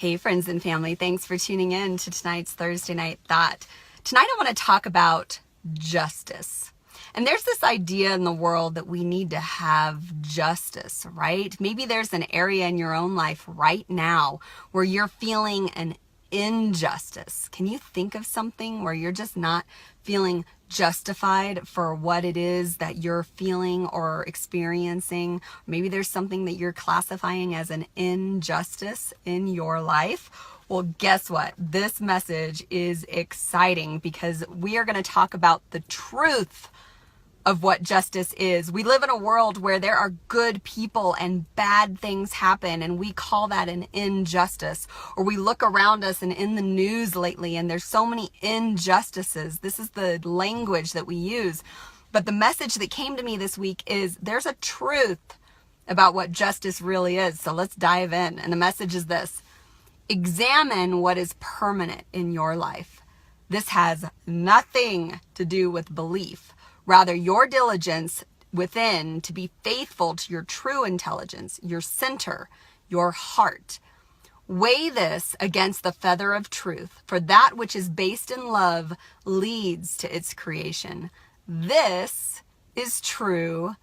Hey friends and family, thanks for tuning in to tonight's Thursday Night Thought. Tonight I want to talk about justice. And there's this idea in the world that we need to have justice, right? Maybe there's an area in your own life right now where you're feeling an injustice. Can you think of something where you're just not feeling justified for what it is that you're feeling or experiencing? Maybe there's something that you're classifying as an injustice in your life. Well, guess what? This message is exciting because we are going to talk about the truth of what justice is. We live in a world where there are good people and bad things happen, and we call that an injustice. Or we look around us and in the news lately, and there's so many injustices. This is the language that we use. But the message that came to me this week is there's a truth about what justice really is. So let's dive in. And the message is this: examine what is permanent in your life. This has nothing to do with belief. Rather, your diligence within to be faithful to your true intelligence, your center, your heart. Weigh this against the feather of truth, for that which is based in love leads to its creation. This is true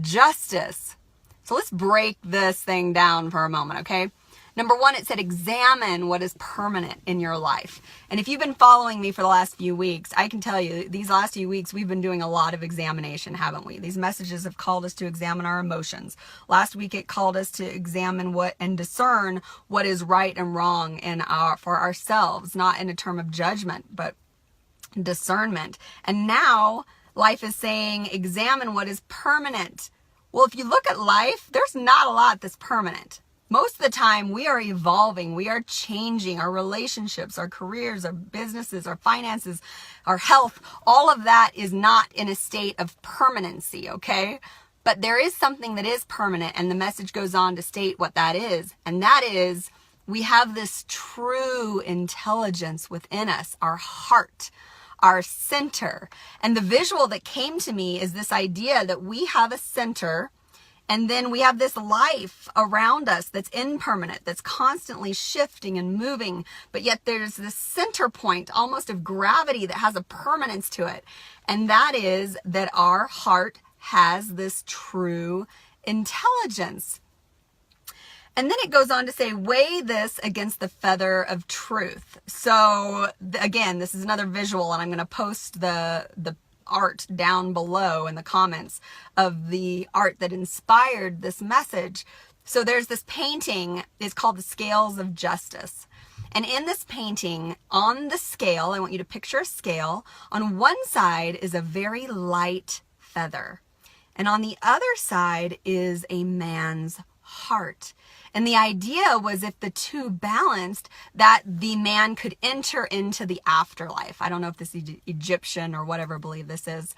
justice. So let's break this thing down for a moment, okay? Number one, it said examine what is permanent in your life. And if you've been following me for the last few weeks, I can tell you these last few weeks we've been doing a lot of examination, haven't we? These messages have called us to examine our emotions. Last week it called us to examine what and discern what is right and wrong for ourselves, not in a term of judgment, but discernment. And now life is saying examine what is permanent. Well, if you look at life, there's not a lot that's permanent. Most of the time, we are evolving, we are changing our relationships, our careers, our businesses, our finances, our health. All of that is not in a state of permanency, okay? But there is something that is permanent, and the message goes on to state what that is. And that is, we have this true intelligence within us, our heart, our center. And the visual that came to me is this idea that we have a center, and then we have this life around us that's impermanent, that's constantly shifting and moving, but yet there's this center point almost of gravity that has a permanence to it. And that is that our heart has this true intelligence. And then it goes on to say, weigh this against the feather of truth. So again, this is another visual, and I'm going to post the art down below in the comments of the art that inspired this message. So there's this painting, it's called The Scales of Justice. And in this painting, on the scale, I want you to picture a scale. On one side is a very light feather. And on the other side is a man's heart. And the idea was if the two balanced, that the man could enter into the afterlife. I don't know if this is Egyptian or whatever belief this is.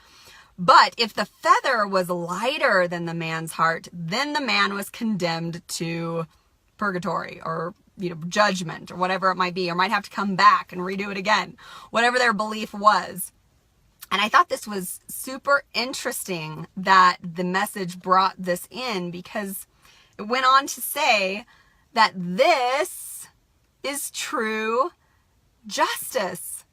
But if the feather was lighter than the man's heart, then the man was condemned to purgatory or judgment or whatever it might be, or might have to come back and redo it again, whatever their belief was. And I thought this was super interesting that the message brought this in, because it went on to say that this is true justice.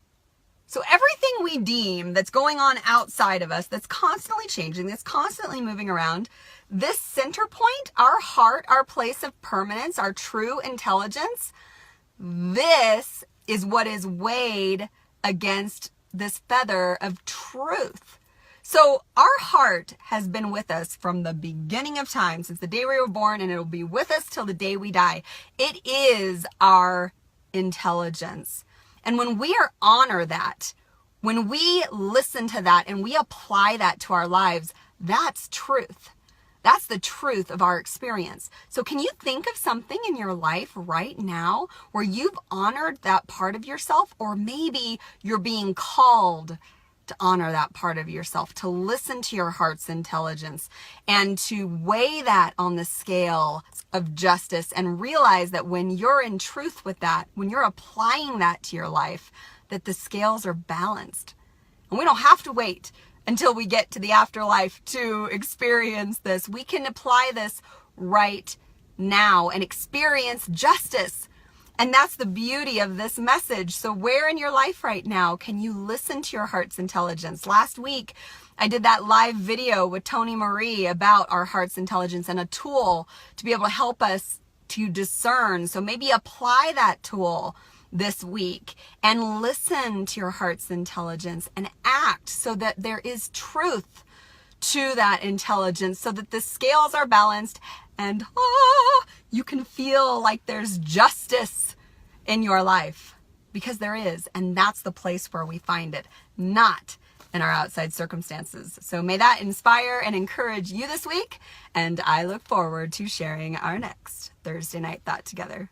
So everything we deem that's going on outside of us, that's constantly changing, that's constantly moving around, this center point, our heart, our place of permanence, our true intelligence, this is what is weighed against this feather of truth. So our heart has been with us from the beginning of time, since the day we were born, and it'll be with us till the day we die. It is our intelligence. And when we honor that, when we listen to that and we apply that to our lives, that's truth. That's the truth of our experience. So can you think of something in your life right now where you've honored that part of yourself, or maybe you're being called to honor that part of yourself, to listen to your heart's intelligence and to weigh that on the scale of justice, and realize that when you're in truth with that, when you're applying that to your life, that the scales are balanced. And we don't have to wait until we get to the afterlife to experience this. We can apply this right now and experience justice. And that's the beauty of this message. So where in your life right now can you listen to your heart's intelligence? Last week, I did that live video with Tony Marie about our heart's intelligence and a tool to be able to help us to discern. So maybe apply that tool this week and listen to your heart's intelligence and act so that there is truth to that intelligence, so that the scales are balanced and you can feel like there's justice in your life, because there is. And that's the place where we find it, not in our outside circumstances. So may that inspire and encourage you this week. And I look forward to sharing our next Thursday night thought together.